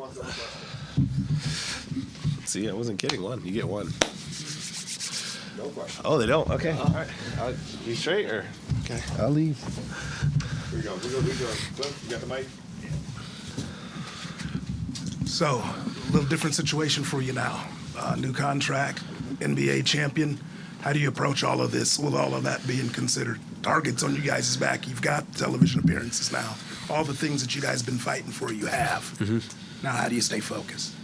wants to question. See, I wasn't kidding. One. You get one. No question. Oh, they don't? Okay. All right. You straight or? Okay. I'll leave. Here we go. Cliff, you got the mic? So, a little different situation for you now. New contract, NBA champion. How do you approach all of this with all of that being considered? Targets on you guys' back. You've got television appearances now. All the things that you guys have been fighting for, you have. Mm-hmm. Now, how do you stay focused?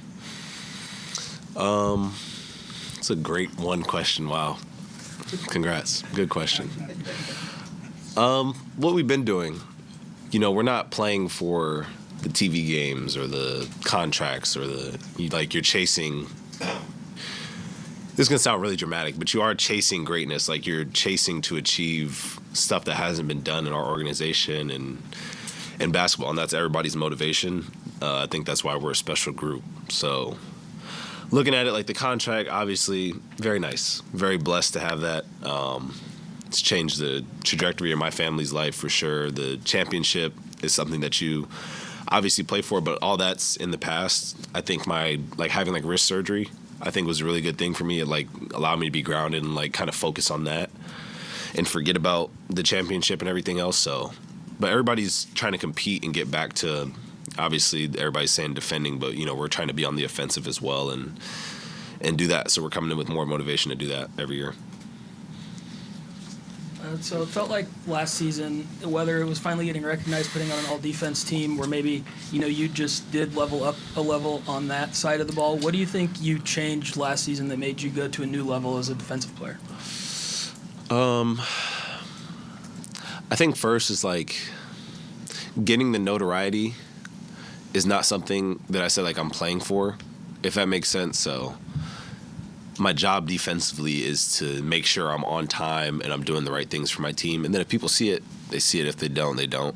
It's a great one question. Wow. Congrats. Good question. What we've been doing, we're not playing for the TV games or the contracts or you're chasing. This is going to sound really dramatic, but you are chasing greatness. Like you're chasing to achieve stuff that hasn't been done in our organization and in basketball, and that's everybody's motivation. I think that's why we're a special group. So looking at it like the contract, obviously very nice, very blessed to have that. It's changed the trajectory of my family's life for sure. The championship is something that you obviously play for, but all that's in the past. I think having wrist surgery, I think was a really good thing for me. It allowed me to be grounded and kind of focus on that and forget about the championship and everything else. So, but everybody's trying to compete and get back to, obviously everybody's saying defending, but we're trying to be on the offensive as well and do that. So we're coming in with more motivation to do that every year. So it felt like last season, whether it was finally getting recognized, putting on an all-defense team, or maybe, you just did level up a level on that side of the ball. What do you think you changed last season that made you go to a new level as a defensive player? I think first is getting the notoriety is not something that I said I'm playing for, if that makes sense. So my job defensively is to make sure I'm on time and I'm doing the right things for my team. And then if people see it, they see it. If they don't, they don't.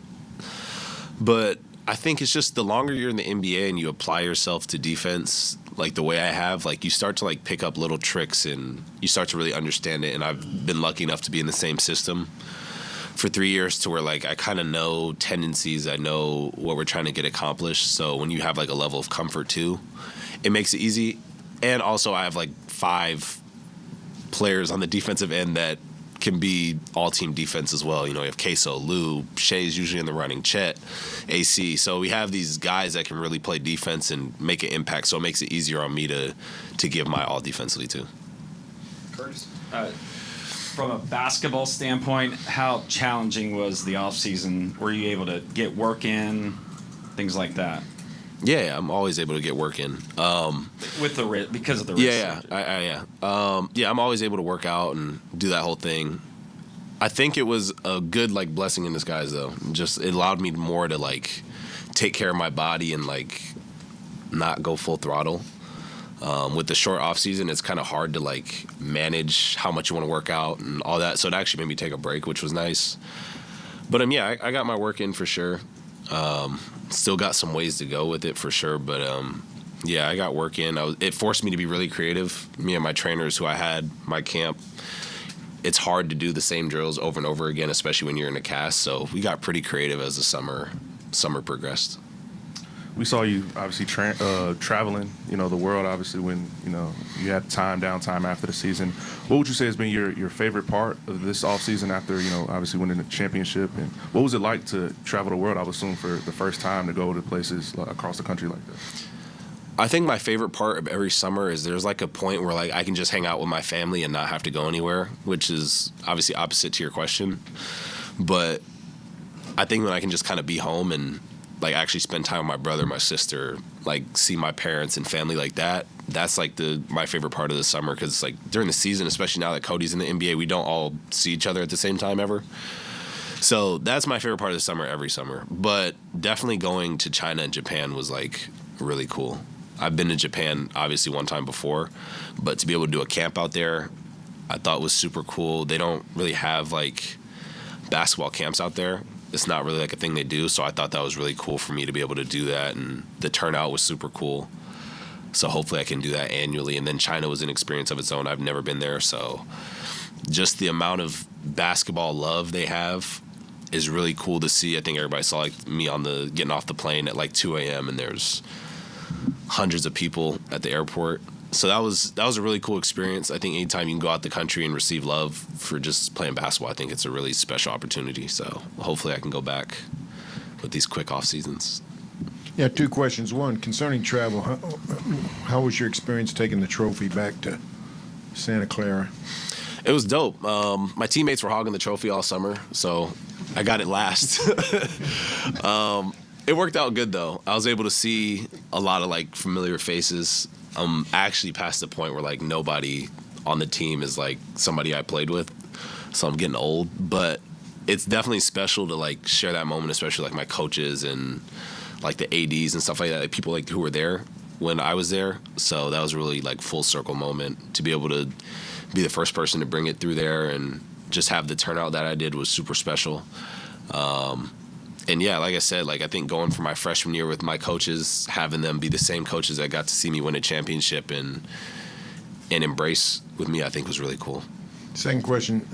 But I think it's just the longer you're in the NBA and you apply yourself to defense, the way I have, you start to pick up little tricks and you start to really understand it. And I've been lucky enough to be in the same system for 3 years to where I kind of know tendencies. I know what we're trying to get accomplished. So when you have a level of comfort too, it makes it easy. And also I have 5 players on the defensive end that can be all-team defense as well. You have Queso, Lou, Shea's usually in the running, Chet, AC. So we have these guys that can really play defense and make an impact. So it makes it easier on me to give my all defensively too. Curtis? From a basketball standpoint, how challenging was the offseason? Were you able to get work in, things like that? Yeah, I'm always able to get work in. With the because of the wrist. Yeah. I'm always able to work out and do that whole thing. I think it was a good blessing in disguise though. Just it allowed me more to take care of my body and not go full throttle. With the short off season, it's kind of hard to manage how much you want to work out and all that. So it actually made me take a break, which was nice. But I got my work in for sure. Still got some ways to go with it for sure, but I got work in. It forced me to be really creative. Me and my trainers who I had, my camp, it's hard to do the same drills over and over again, especially when you're in a cast. So we got pretty creative as the summer progressed. We saw you obviously traveling, the world. Obviously, when you had downtime after the season. What would you say has been your favorite part of this off season after obviously winning the championship? And what was it like to travel the world? I would assume for the first time to go to places across the country like that. I think my favorite part of every summer is there's a point where I can just hang out with my family and not have to go anywhere, which is obviously opposite to your question. But I think when I can just kind of be home and actually spend time with my brother, my sister, see my parents and family like that. That's my favorite part of the summer because during the season, especially now that Cody's in the NBA, we don't all see each other at the same time ever. So that's my favorite part of the summer every summer. But definitely going to China and Japan was really cool. I've been to Japan obviously one time before, but to be able to do a camp out there, I thought was super cool. They don't really have basketball camps out there. It's not really a thing they do, so I thought that was really cool for me to be able to do that, and the turnout was super cool. So hopefully I can do that annually. And then China was an experience of its own. I've never been there, so just the amount of basketball love they have is really cool to see. I think everybody saw me on getting off the plane at 2 a.m. and there's hundreds of people at the airport. So that was a really cool experience. I think anytime you can go out the country and receive love for just playing basketball, I think it's a really special opportunity. So hopefully I can go back with these quick off seasons. Yeah, two questions. One, concerning travel, how was your experience taking the trophy back to Santa Clara? It was dope. My teammates were hogging the trophy all summer, so I got it last. It worked out good, though. I was able to see a lot of, like, familiar faces. I'm actually past the point where, like, nobody on the team is, like, somebody I played with, so I'm getting old. But it's definitely special to, like, share that moment, especially, like, my coaches and, like, the ADs and stuff like that, like, people, like, who were there when I was there. So that was a really, like, full circle moment to be able to be the first person to bring it through there and just have the turnout that I did was super special. And yeah, like I said, like I think going for my freshman year with my coaches, having them be the same coaches that got to see me win a championship and embrace with me, I think was really cool. Second question,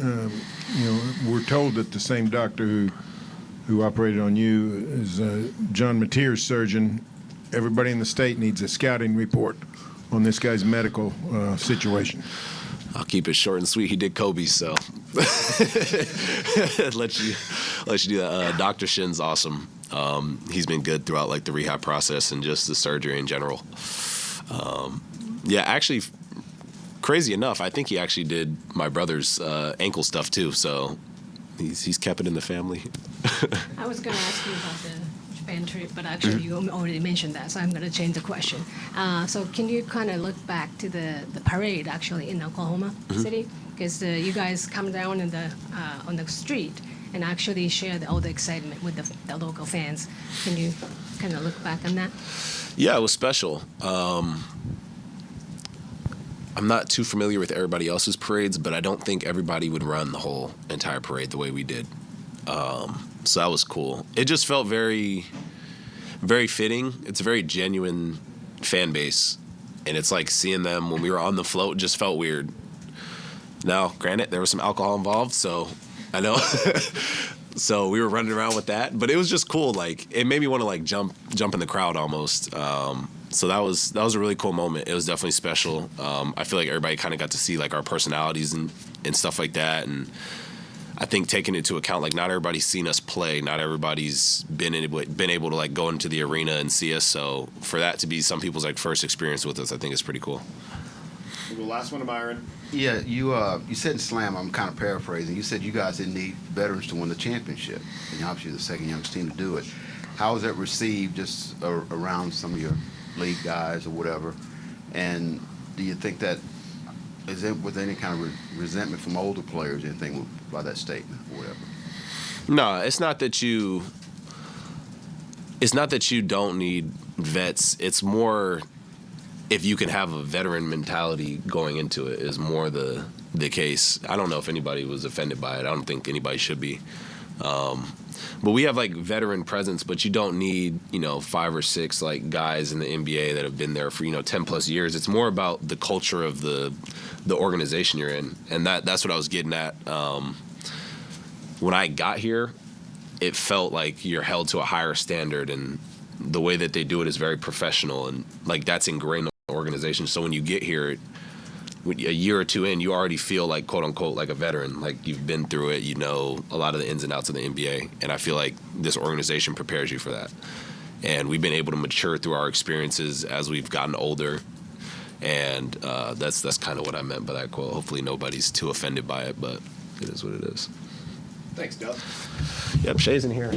we're told that the same doctor who operated on you is John Mateer's surgeon. Everybody in the state needs a scouting report on this guy's medical situation. I'll keep it short and sweet. He did Kobe, so let you do that. Dr. Shin's awesome. He's been good throughout like the rehab process and just the surgery in general. Yeah, actually, crazy enough, I think he actually did my brother's ankle stuff too. So he's kept it in the family. I was going to ask you about the Japan trip, but actually you already mentioned that, so I'm going to change the question. So can you kind of look back to the parade actually in Oklahoma City? Because you guys come down in on the street and actually share all the excitement with the local fans. Can you kind of look back on that? Yeah, it was special. I'm not too familiar with everybody else's parades, but I don't think everybody would run the whole entire parade the way we did. So that was cool. It just felt very, very fitting. It's a very genuine fan base. And it's like seeing them when we were on the float just felt weird. Now, granted, there was some alcohol involved, so I know. So we were running around with that. But it was just cool. Like, it made me want to, like, jump in the crowd almost. So that was a really cool moment. It was definitely special. I feel like everybody kind of got to see, like, our personalities and stuff like that. And I think taking into account, like, not everybody's seen us play. Not everybody's been able to, like, go into the arena and see us. So for that to be some people's, like, first experience with us, I think is pretty cool. The last one to Myron. Yeah, you said in Slam, I'm kind of paraphrasing, you said you guys didn't need veterans to win the championship, and you're obviously the second youngest team to do it. How was that received just around some of your league guys or whatever? And do you think that, was any kind of resentment from older players, anything by that statement or whatever? No, it's not that you don't need vets. It's more if you can have a veteran mentality going into it is more the case. I don't know if anybody was offended by it. I don't think anybody should be. But we have, like, veteran presence, but you don't need, 5 or 6, like, guys in the NBA that have been there for, 10-plus years. It's more about the culture of the organization you're in, and that's what I was getting at. When I got here, it felt like you're held to a higher standard, and the way that they do it is very professional, and, like, that's ingrained in the organization. So when you get here, a year or two in, you already feel like, quote unquote, like a veteran. Like, you've been through it, you know a lot of the ins and outs of the NBA. And I feel like this organization prepares you for that. And we've been able to mature through our experiences as we've gotten older. And that's kind of what I meant by that quote. Hopefully nobody's too offended by it, but it is what it is. Thanks, Doug. Yep, Shay's in here.